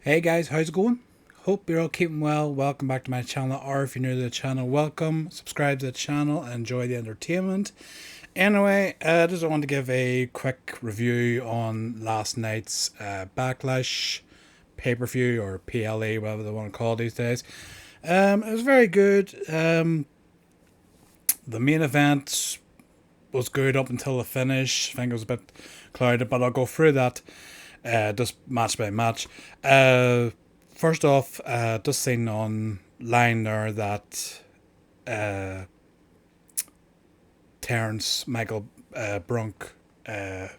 Hey guys, how's it going? Hope you're all keeping well. Welcome back to my channel, or if you're new to the channel, welcome. Subscribe to the channel and enjoy the entertainment. Anyway, I just want to give a quick review on last night's Backlash pay-per-view, or PLE, whatever they want to call it these days. It was very good. The main event was good up until the finish. I think it was a bit clouded, but I'll go through that just match by match. First off, just seen online there that uh, Terence Michael Brunk, better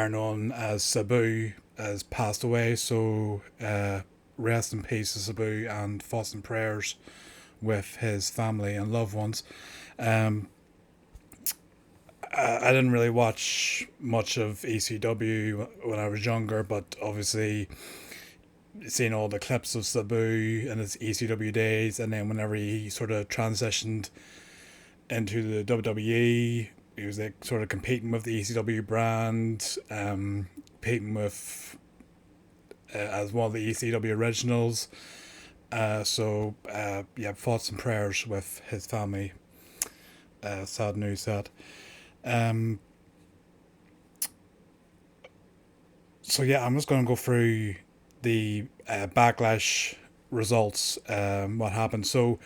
known as Sabu, has passed away. So rest in peace to Sabu, and thoughts and prayers with his family and loved ones. Um, I didn't really watch much of ECW when I was younger, but obviously seeing all the clips of Sabu in his ECW days, and then whenever he sort of transitioned into the WWE, he was like sort of competing with the ECW brand, competing with as one of the ECW originals. Yeah, thoughts and prayers with his family. Sad news that. Um, so yeah, I'm just going to go through the backlash results. What happened? So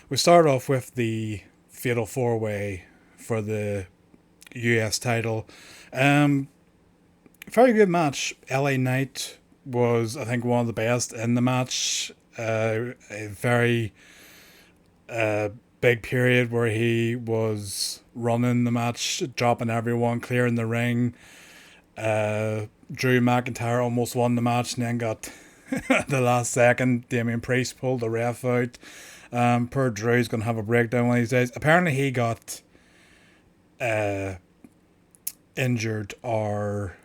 we start off with the fatal four way for the US title. Um, Very good match. LA Knight was, I think, one of the best in the match. A very uh, big period where he was running the match, dropping everyone, clearing the ring. Drew McIntyre almost won the match and then got the last second. Damian Priest pulled the ref out. Poor Drew's going to have a breakdown one of these days. Apparently, he got uh, injured, or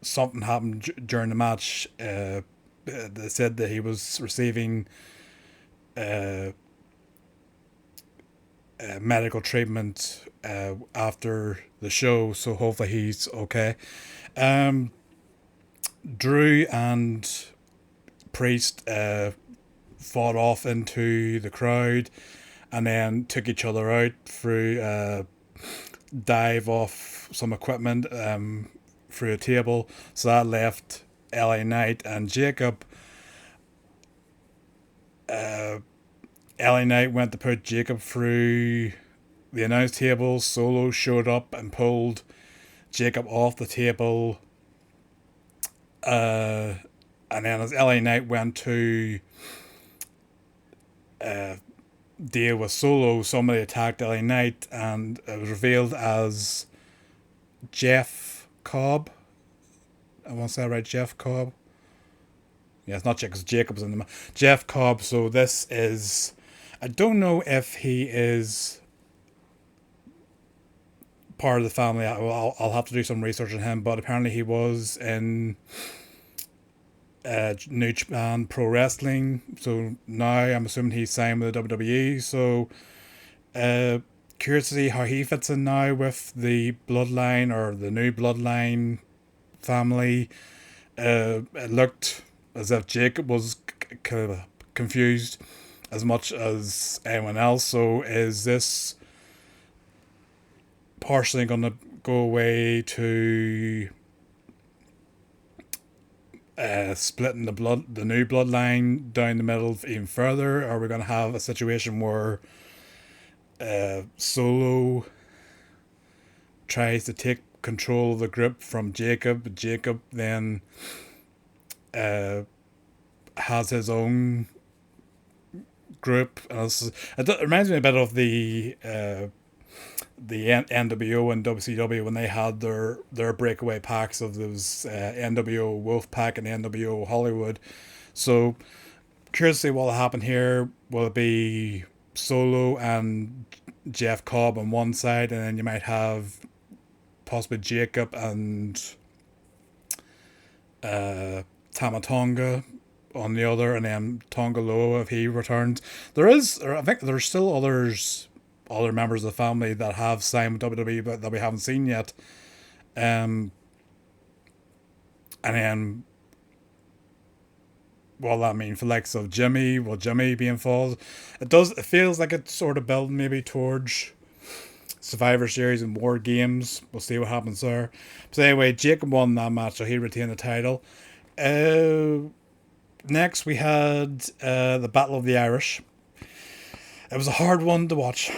something happened during the match. They said that he was receiving uh, medical treatment after the show, so hopefully he's okay. Um, Drew and Priest fought off into the crowd and then took each other out through a dive off some equipment through a table. So that left LA Knight and Jacob. Uh, LA Knight went to put Jacob through the announce table. Solo showed up and pulled Jacob off the table. Uh, and then as LA Knight went to uh, deal with Solo, somebody attacked LA Knight, and it was revealed as Jeff Cobb. I want to say that right, Jeff Cobb. Yeah, it's not Jeff, because Jacob's in the Jeff Cobb. So this is, I don't know if he is part of the family. I'll have to do some research on him, but apparently he was in New Japan Pro Wrestling. So now I'm assuming he's signed with the WWE. So curious to see how he fits in now with the Bloodline, or the new Bloodline family. It looked as if Jacob was kind of confused as much as anyone else. So is this partially going to go away to splitting the new bloodline down the middle even further? Are we going to have a situation where Solo tries to take control of the group from Jacob? Jacob then uh, has his own group, and it reminds me a bit of the NWO and WCW when they had their breakaway packs of those NWO Wolfpack and NWO Hollywood. So curious to see what will happen here. Will it be Solo and Jeff Cobb on one side, and then you might have possibly Jacob and Tama Tonga on the other, and then Tonga Loa if he returns. I think there's still other members of the family that have signed with WWE that we haven't seen yet. And then well, I mean, for likes of Jimmy, will Jimmy be involved? It does. It feels like it's sort of building maybe towards Survivor Series and War Games. We'll see what happens there. So anyway, Jacob won that match, so he retained the title. Uh, Next we had the Battle of the Irish. It was a hard one to watch.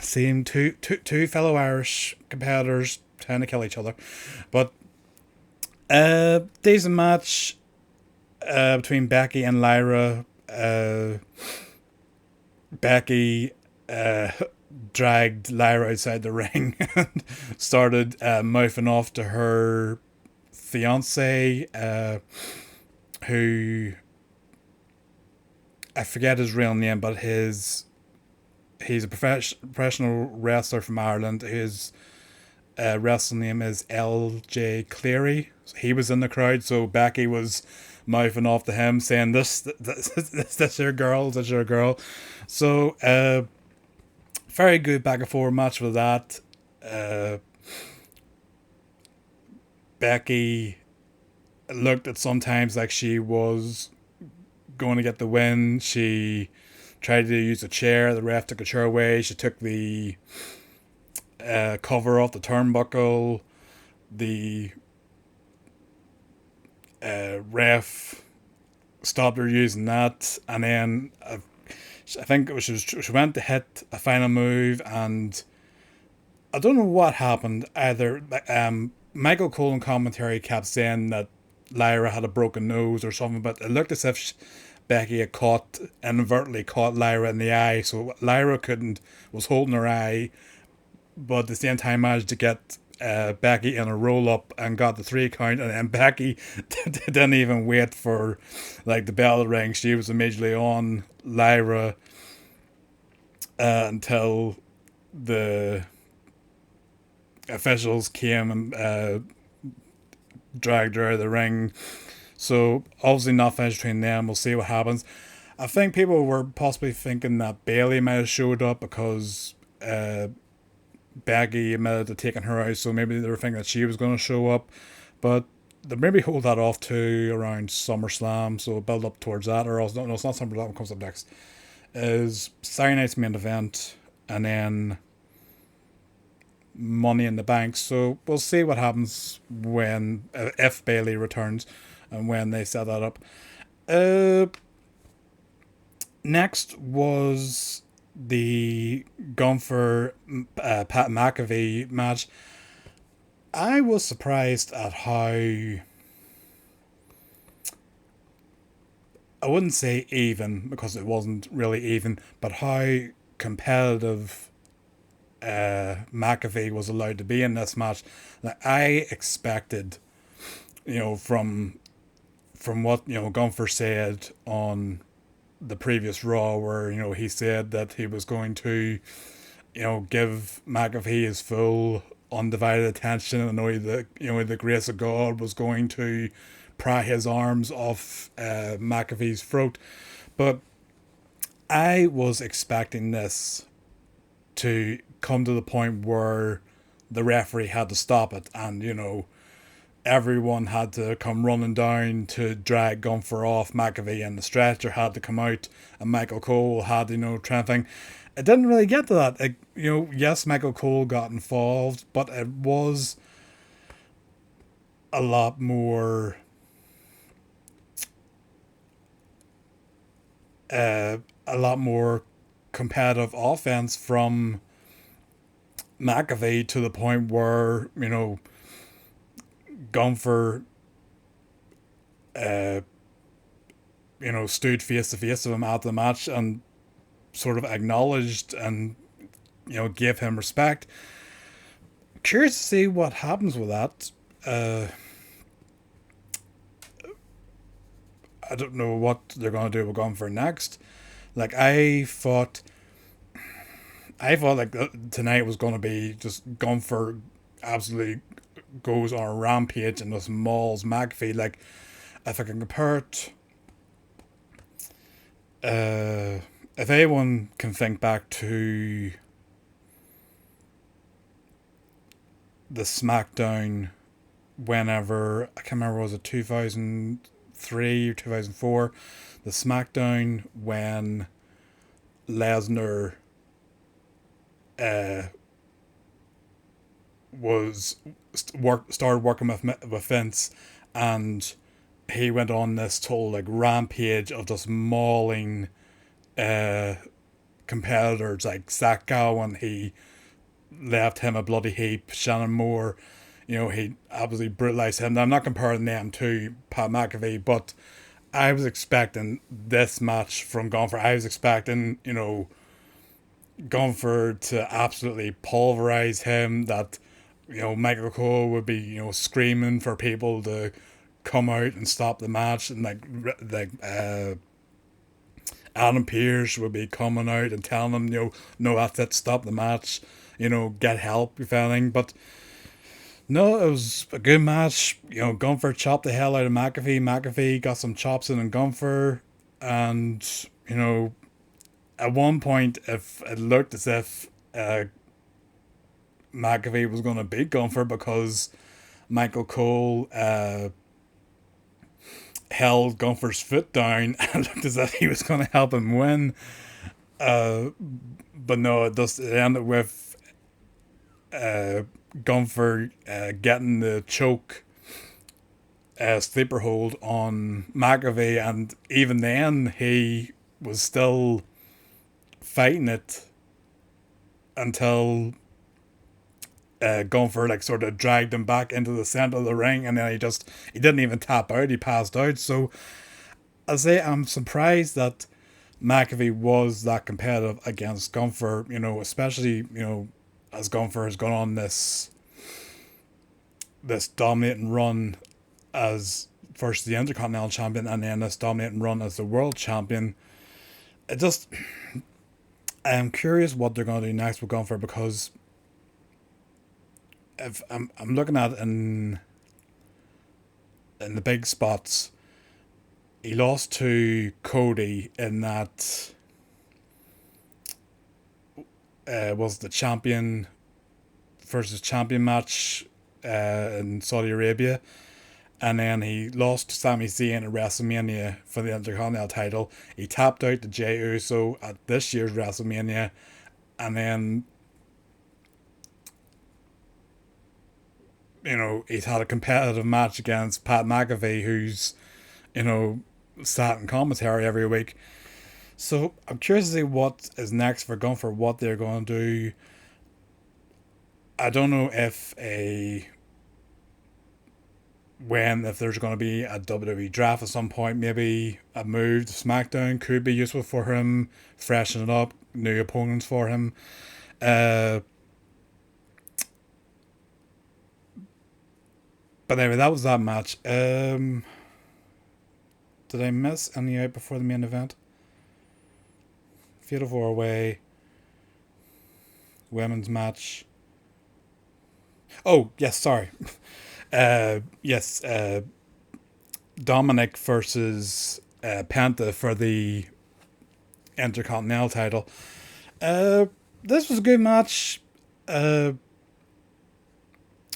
Seeing two fellow Irish competitors trying to kill each other, but decent match between Becky and Lyra. Becky dragged Lyra outside the ring and started mouthing off to her fiance, who I forget his real name, but he's a professional wrestler from Ireland. His wrestling name is L.J. Cleary. He was in the crowd, so Becky was mouthing off to him, saying, "This your girl, this your girl." So, very good back and forth match with that. Uh, Becky looked at sometimes like she was going to get the win. She tried to use a chair. The ref took a chair away. She took the cover off the turnbuckle. The ref stopped her using that, and then I think it was, she went to hit a final move, and I don't know what happened. Either Michael Cole in commentary kept saying that Lyra had a broken nose or something, but it looked as if Becky had inadvertently caught Lyra in the eye, so Lyra was holding her eye, but at the same time managed to get Becky in a roll up and got the 3 count, and then Becky didn't even wait for like the bell to ring. She was immediately on Lyra until the officials came and dragged her out of the ring. So obviously not finished between them. We'll see what happens. I think people were possibly thinking that Bailey might have showed up because Becky admitted to taking her out, so maybe they were thinking that she was going to show up, but they maybe hold that off to around SummerSlam, so build up towards that, or else, no, it's not SummerSlam, what comes up next is Saturday night's main event, and then Money in the Bank. So we'll see what happens when if Bailey returns and when they set that up. Next was the Gunther Pat McAfee match. I was surprised at how, I wouldn't say even because it wasn't really even, but how competitive McAfee was allowed to be in this match. Like, I expected, from what Gunther said on the previous Raw, where he said that he was going to give McAfee his full undivided attention, and know that the grace of God was going to pry his arms off McAfee's throat. But I was expecting this to come to the point where the referee had to stop it, and everyone had to come running down to drag Gunther off McAfee, and the stretcher had to come out, and Michael Cole had try and think. It didn't really get to that. Yes, Michael Cole got involved, but it was a lot more competitive offense from McAfee, to the point where Gunther stood face to face with him at the match and sort of acknowledged and gave him respect. Curious to see what happens with that. I don't know what they're going to do with Gunther next. Like, I thought like tonight was going to be just Gunther absolutely goes on a rampage and just mauls McAfee. Like, if I can compare it, if anyone can think back to the SmackDown, whenever, I can't remember, was it 2000, 2003 or 2004, the SmackDown when Lesnar uh, was started working with Vince, and he went on this total like rampage of just mauling uh, competitors like Zach Gowen. He left him a bloody heap. Shannon Moore, he absolutely brutalized him. Now, I'm not comparing them to Pat McAfee, but I was expecting this match from Gunther. I was expecting, Gunther to absolutely pulverize him. That, Michael Cole would be, screaming for people to come out and stop the match, and Adam Pearce would be coming out and telling them, no, that's it, stop the match, get help, if anything. But no, it was a good match. Gunther chopped the hell out of McAfee. McAfee got some chops in Gunther, and, at one point, if it looked as if McAfee was going to beat Gunther because Michael Cole held Gunther's foot down and looked as if he was going to help him win. But no, it ended with Gunther getting the choke sleeper hold on McAfee, and even then he was still fighting it until Gunther like sort of dragged him back into the center of the ring, and then he didn't even tap out, he passed out. So I say I'm surprised that McAfee was that competitive against Gunther, especially, as Gunther has gone on this dominating run as first the Intercontinental Champion and then this dominating run as the World Champion. I'm curious what they're going to do next with Gunther, because if I'm looking at in the big spots, he lost to Cody in that was the champion versus champion match in Saudi Arabia, and then he lost to Sami Zayn at WrestleMania for the Intercontinental title. He tapped out to Jey Uso at this year's WrestleMania, and then he's had a competitive match against Pat McAfee, who's sat in commentary every week. So I'm curious to see what is next for Gunther, what they're going to do. I don't know if there's going to be a WWE draft at some point. Maybe a move to SmackDown could be useful for him, freshen it up, new opponents for him. But anyway, that was that match. Did I miss any out before the main event? Fatal 4-way. Women's match. Oh, yes, sorry. Yes, Dominic versus Penta for the Intercontinental title. This was a good match.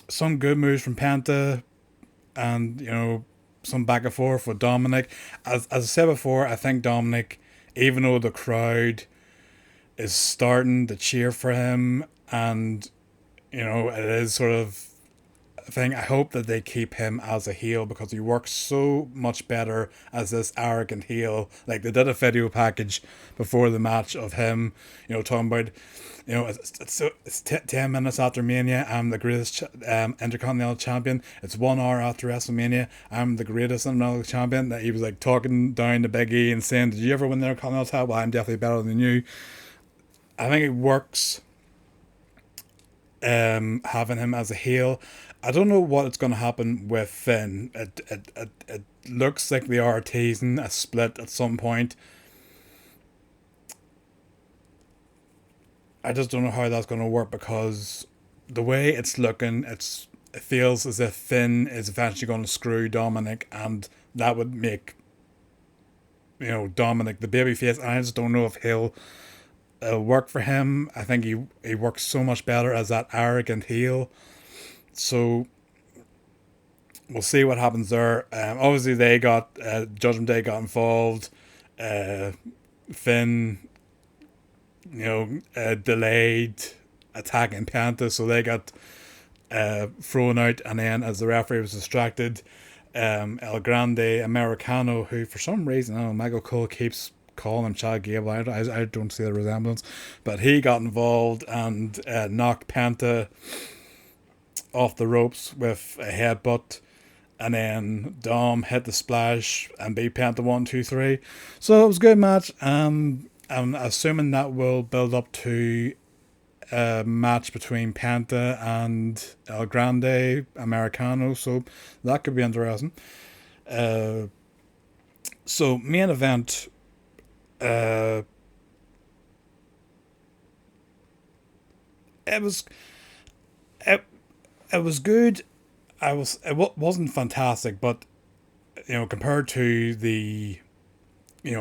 Some good moves from Penta, and some back and forth with Dominic. As I said before, I think Dominic, even though the crowd is starting to cheer for him, and it is sort of a thing, I hope that they keep him as a heel, because he works so much better as this arrogant heel. Like, they did a video package before the match of him, talking about, it's 10 minutes after Mania, I'm the greatest Intercontinental Champion. It's 1 hour after WrestleMania, I'm the greatest Intercontinental Champion. That he was like talking down to Big E and saying, did you ever win the Intercontinental title? Well, I'm definitely better than you. I think it works having him as a heel. I don't know what it's going to happen with Finn. It looks like they are teasing a split at some point. I just don't know how that's going to work, because the way it's looking, it feels as if Finn is eventually going to screw Dominic, and that would make Dominic the babyface. And I just don't know if he'll work for him. I think he works so much better as that arrogant heel. So we'll see what happens there. Obviously, they got Judgment Day got involved. Uh, Finn, delayed attacking Panta, so they got thrown out. And then, as the referee was distracted, El Grande Americano, who for some reason, I don't know, Michael Cole keeps calling him Chad Gable. I don't see the resemblance, but he got involved and knocked Panta off the ropes with a headbutt. And then Dom hit the splash and beat Penta 1, 2, 3. So it was a good match. I'm assuming that will build up to a match between Penta and El Grande Americano. So that could be interesting. Uh, so main event. Uh, it was it, it was good. Wasn't fantastic, but compared to the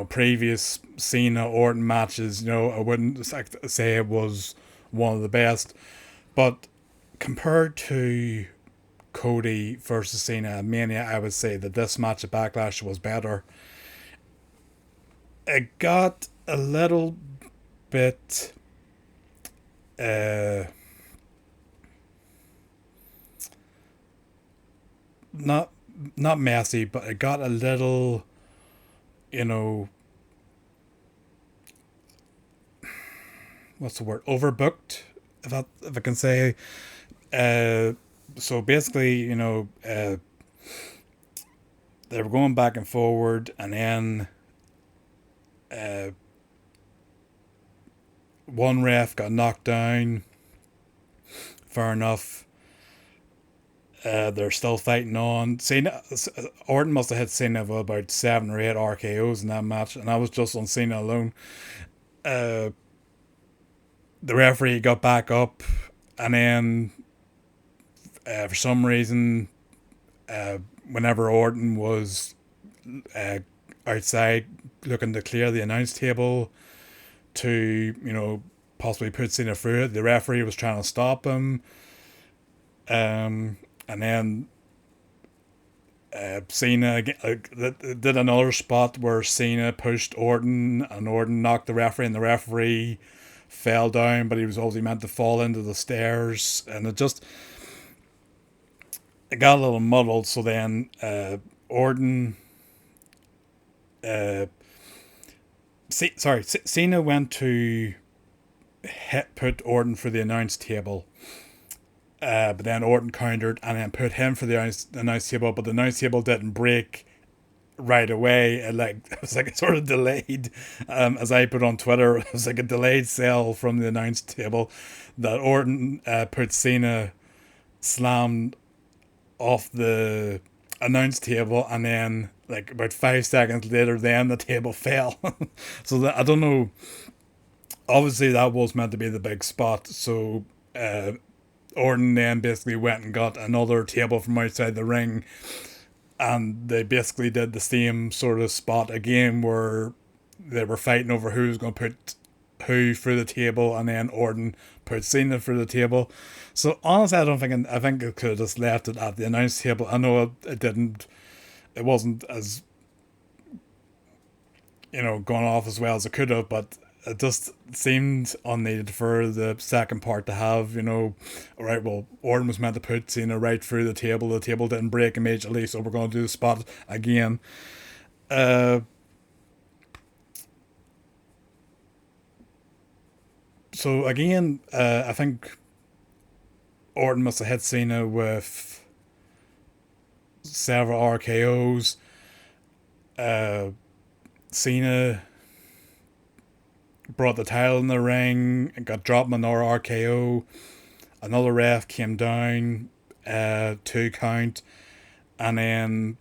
previous Cena Orton matches, I wouldn't say it was one of the best. But compared to Cody versus Cena at Mania, I would say that this match at Backlash was better. It got a little bit uh not not messy, but it got a little, you know, what's the word? Overbooked, if I can say. Uh, so basically, they were going back and forward, and then uh, one ref got knocked down. Fair enough. They're still fighting on. Cena, Orton must have hit Cena with about 7 or 8 RKO's in that match, and I was just on Cena alone. Uh, the referee got back up, and then for some reason, uh, whenever Orton was uh, outside looking to clear the announce table to, possibly put Cena through it, the referee was trying to stop him. And then Cena did another spot where Cena pushed Orton, and Orton knocked the referee, and the referee fell down, but he was obviously meant to fall into the stairs, and it got a little muddled. So then Orton, uh, Cena went to put Orton for the announce table. But then Orton countered and then put him for the announce table, but the announce table didn't break right away. It was like sort of delayed. As I put on Twitter, it was like a delayed sell from the announce table that Orton put Cena slammed off the announce table, and then like about 5 seconds later, then the table fell. So I don't know. Obviously, that was meant to be the big spot. So Orton then basically went and got another table from outside the ring, and they basically did the same sort of spot again where they were fighting over who was going to put who through the table, and then Orton put Cena through the table. So honestly, I think it could have just left it at the announce table. I know it didn't. It wasn't as gone off as well as it could have, but it just seemed unneeded for the second part to have, all right, well, Orton was meant to put Cena right through the table didn't break immediately, so we're going to do the spot again. So again, I think Orton must have hit Cena with several RKO's. Cena brought the title in the ring and got dropped another RKO. Another ref came down, 2 count, and then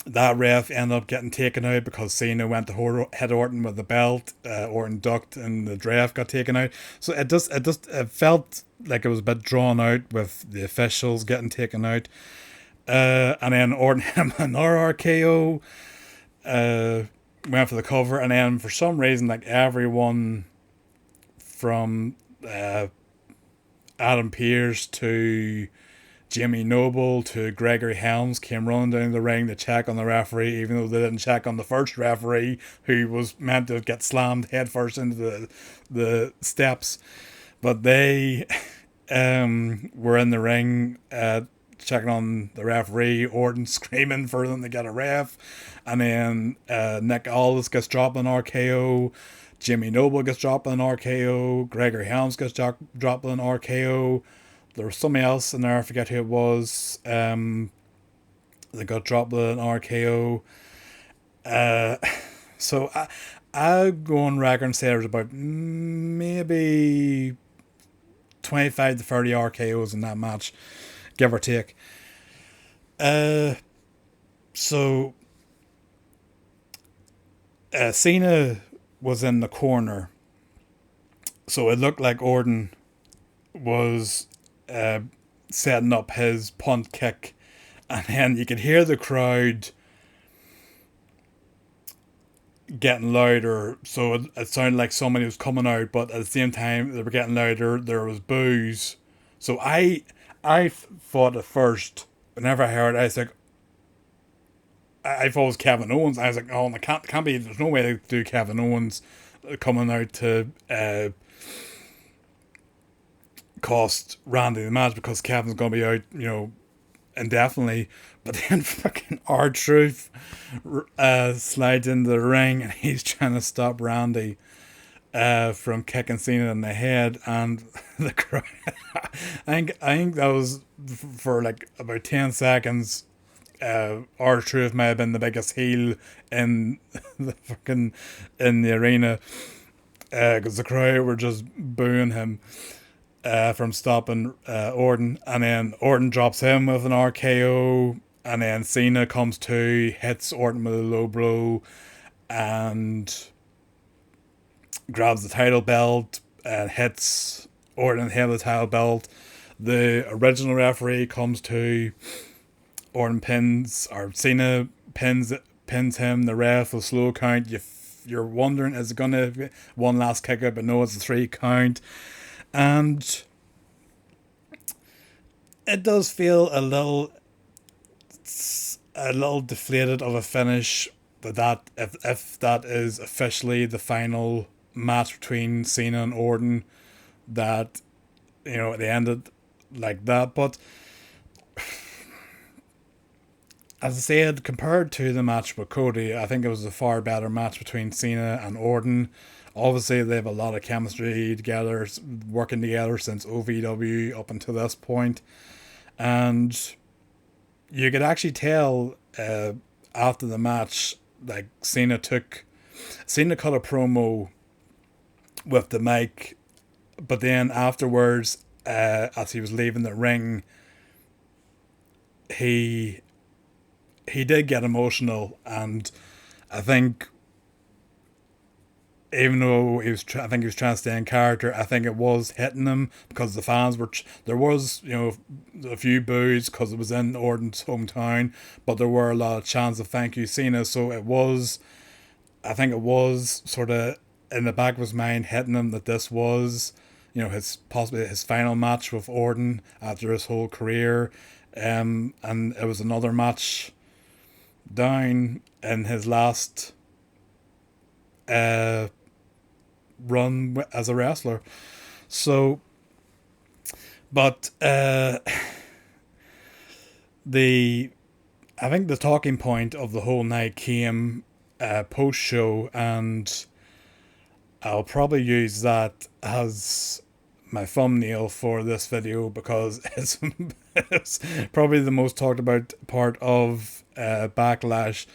that ref ended up getting taken out because Cena went to hit Orton with the belt. Orton ducked, and the ref got taken out. So it felt like it was a bit drawn out with the officials getting taken out. And then Orton had another RKO. Went for the cover, and then for some reason, like everyone from Adam Pearce to Jimmy Noble to Gregory Helms came running down the ring to check on the referee, even though they didn't check on the first referee, who was meant to get slammed headfirst into the steps. But they were in the ring checking on the referee. Orton screaming for them to get a ref. And then Nick Aldis gets dropped on RKO. Jimmy Noble gets dropped on RKO. Gregory Helms gets dropped on RKO. There was somebody else in there, I forget who it was. They got dropped on RKO. Uh, so I go on record and say there was about maybe 25 to 30 RKOs in that match, give or take. So Cena was in the corner, so it looked like Orton was setting up his punt kick, and then you could hear the crowd getting louder, so it sounded like somebody was coming out, but at the same time they were getting louder, there was boos. So I thought at first, whenever I heard it, I was like, I thought it was Kevin Owens. I was like, oh, it can't be, there's no way to do Kevin Owens coming out to cost Randy the match, because Kevin's going to be out, indefinitely. But then fucking R-Truth slides into the ring and he's trying to stop Randy from kicking Cena in the head, and the crowd. I think that was for like about 10 seconds. R-Truth may have been the biggest heel in the arena, because the crowd were just booing him from stopping Orton, and then Orton drops him with an RKO, and then Cena comes to, hits Orton with a low blow, and grabs the title belt and hits Orton in the head with the title belt. The original referee comes to, Orton pins, or Cena pins him. The ref will slow count. You're wondering, is it gonna be one last kick out? But no, it's a 3 count, and it does feel a little deflated of a finish. That if that is officially the final match between Cena and Orton, that they ended like that. But as I said, compared to the match with Cody, I think it was a far better match between Cena and Orton. Obviously, they have a lot of chemistry together, working together since OVW up until this point. And you could actually tell after the match, like Cena cut a promo with the mic, but then afterwards, as he was leaving the ring, he did get emotional, and I think even though I think he was trying to stay in character, I think it was hitting him, because the fans were, there was, a few boos because it was in Orton's hometown, but there were a lot of chants of thank you Cena, so I think it was sort of in the back of his mind hitting him that this was, possibly his final match with Orton after his whole career, and it was another match down in his last run as a wrestler. So, but I think the talking point of the whole night came post show, and I'll probably use that as my thumbnail for this video, because it's probably the most talked about part of Backlash.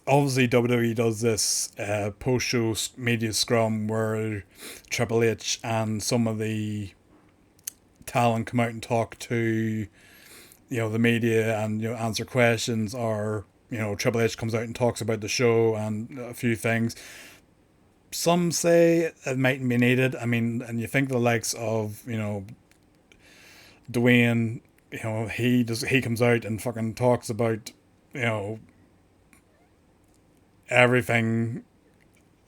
Obviously WWE does this post-show media scrum where Triple H and some of the talent come out and talk to the media and answer questions, or Triple H comes out and talks about the show and a few things. Some say it mightn't be needed. I mean, and you think the likes of Dwayne, he comes out and fucking talks about everything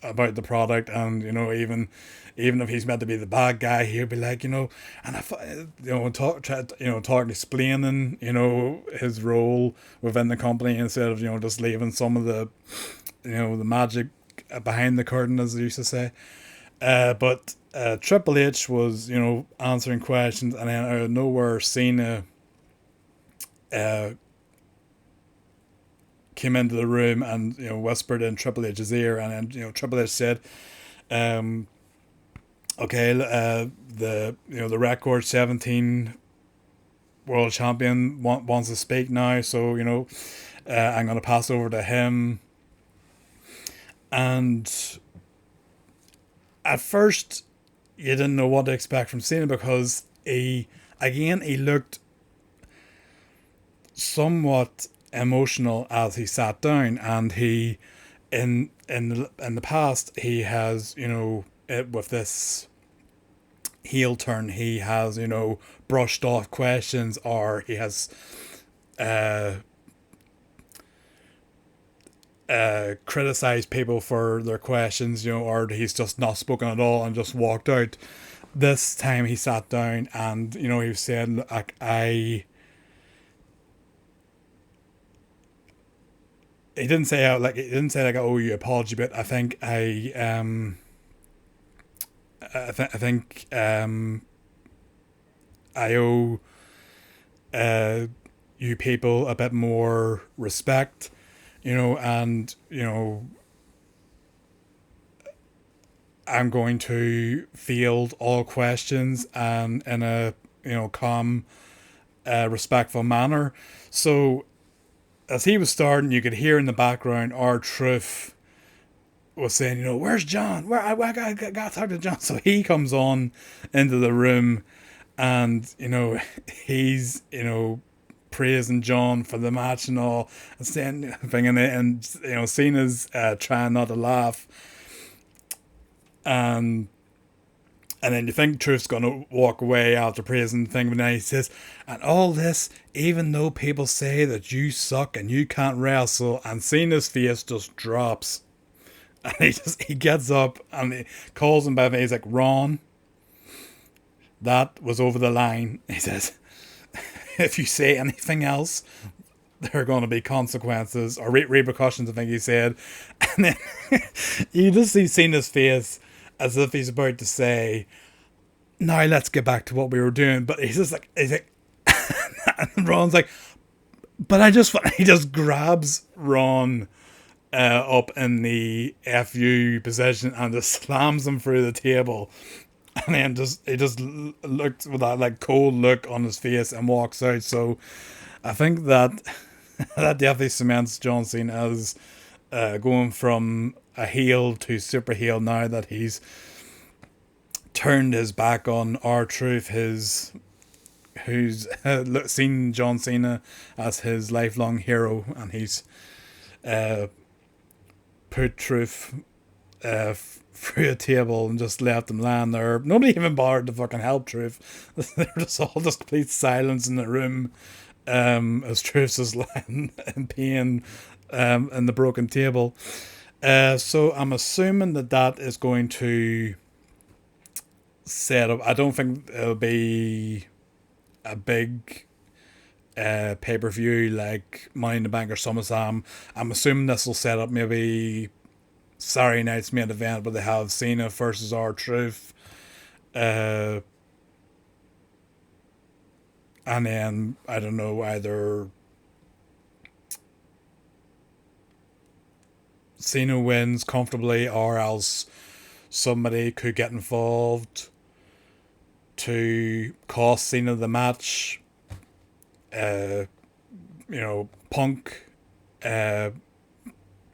about the product, and even if he's meant to be the bad guy, he'll be like, and if talking, explaining his role within the company, instead of just leaving some of the the magic behind the curtain, as they used to say. But Triple H was answering questions, and then out of nowhere, Cena uh, came into the room and whispered in Triple H's ear, and then Triple H said, um, "Okay, the record 17 world champion wants to speak now, so I'm gonna pass over to him." And at first, you didn't know what to expect from Cena, because he looked somewhat emotional as he sat down, and he in the past, he has with this heel turn, he has brushed off questions, or he has uh criticized people for their questions, or he's just not spoken at all and just walked out. This time he sat down, and he was saying, like, he didn't say like, I owe you an apology, but I think I owe you people a bit more respect, and I'm going to field all questions and in a calm, respectful manner. So as he was starting, you could hear in the background R-Truth was saying, "Where's John? I got to talk to John." So he comes on into the room, and he's praising John for the match and all, and saying thinking it, and Cena's trying not to laugh, and then you think Truth's gonna walk away after praising the thing, but then he says, "And all this, even though people say that you suck and you can't wrestle," and Cena's face just drops. And he gets up and he calls him by name. He's like, "Ron, that was over the line." He says, "If you say anything else, there are going to be consequences or repercussions," I think he said. And then you just see Cena's face as if he's about to say, "Now let's get back to what we were doing." But he's like, and Ron's like, "But I just," he just grabs Ron up in the FU position and just slams him through the table, and then he just looked with that like cold look on his face and walks out. So I think that that definitely cements John Cena as going from a heel to super heel, now that he's turned his back on R-Truth, who's seen John Cena as his lifelong hero, and he's put Truth through a table and just left him lying there. Nobody even bothered to fucking help Truth. They're just all just complete silence in the room, as Truth's just lying in pain in the broken table. So I'm assuming that is going to set up. I don't think it'll be a big pay-per-view like Money in the Bank or SummerSlam. I'm assuming this will set up maybe Saturday night's main event, where they have Cena versus R-Truth, and then I don't know, either Cena wins comfortably, or else somebody could get involved to cost Cena the match. Punk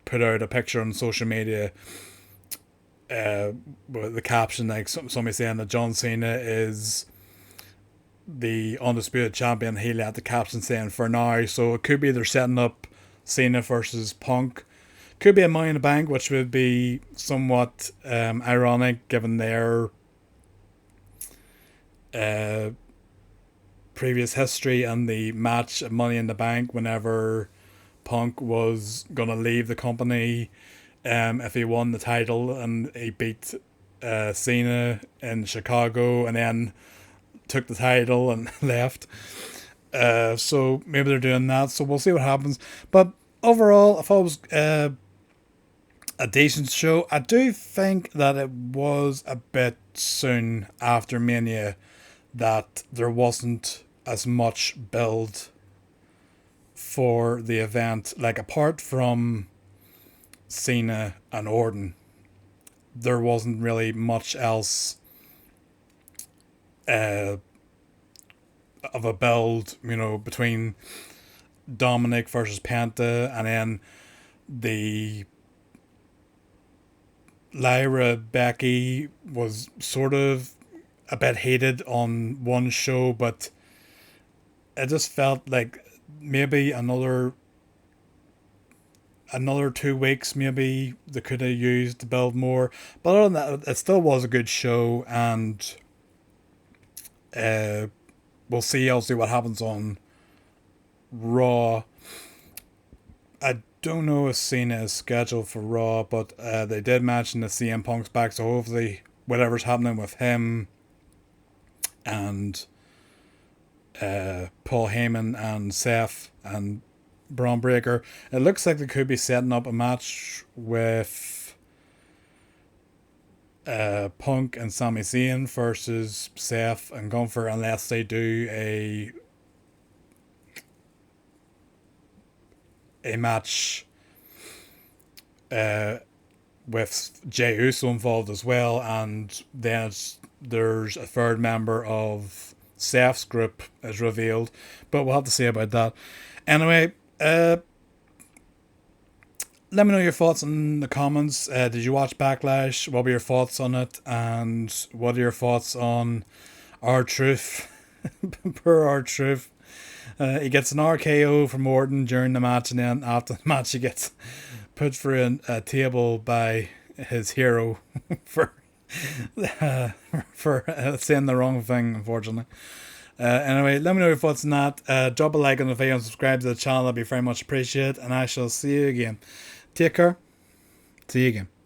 put out a picture on social media with the caption, like, somebody saying that John Cena is the undisputed champion. He let the caption saying "for now," so it could be they're setting up Cena versus Punk. Could be a Money in the Bank, which would be somewhat ironic given their previous history and the match at Money in the Bank whenever Punk was gonna leave the company if he won the title and he beat Cena in Chicago and then took the title and left. So maybe they're doing that. So we'll see what happens. But overall, I thought it was a decent show. I do think that it was a bit soon after Mania that there wasn't as much build for the event. Like, apart from Cena and Orton, there wasn't really much else uh, of a build, between Dominic versus Penta, and then the Lyra Becky was sort of a bit hated on one show, but it just felt like maybe another 2 weeks maybe they could have used to build more. But other than that, it still was a good show, and we'll see obviously what happens on Raw. I don't know if Cena is scheduled for Raw, but they did mention that CM Punk's back, so hopefully whatever's happening with him and Paul Heyman and Seth and Braun Breaker, it looks like they could be setting up a match with Punk and Sami Zayn versus Seth and Gunther, unless they do a match with Jey Uso involved as well, and then there's a third member of Seth's group is revealed, but we'll have to see about that. Anyway, let me know your thoughts in the comments. Did you watch Backlash? What were your thoughts on it? And what are your thoughts on R-Truth? Poor R-Truth. He gets an RKO from Orton during the match, and then after the match he gets put through a table by his hero for saying the wrong thing, unfortunately. Anyway, let me know your thoughts on that. Drop a like on the video and subscribe to the channel. That'd be very much appreciated, and I shall see you again. Take care. See you again.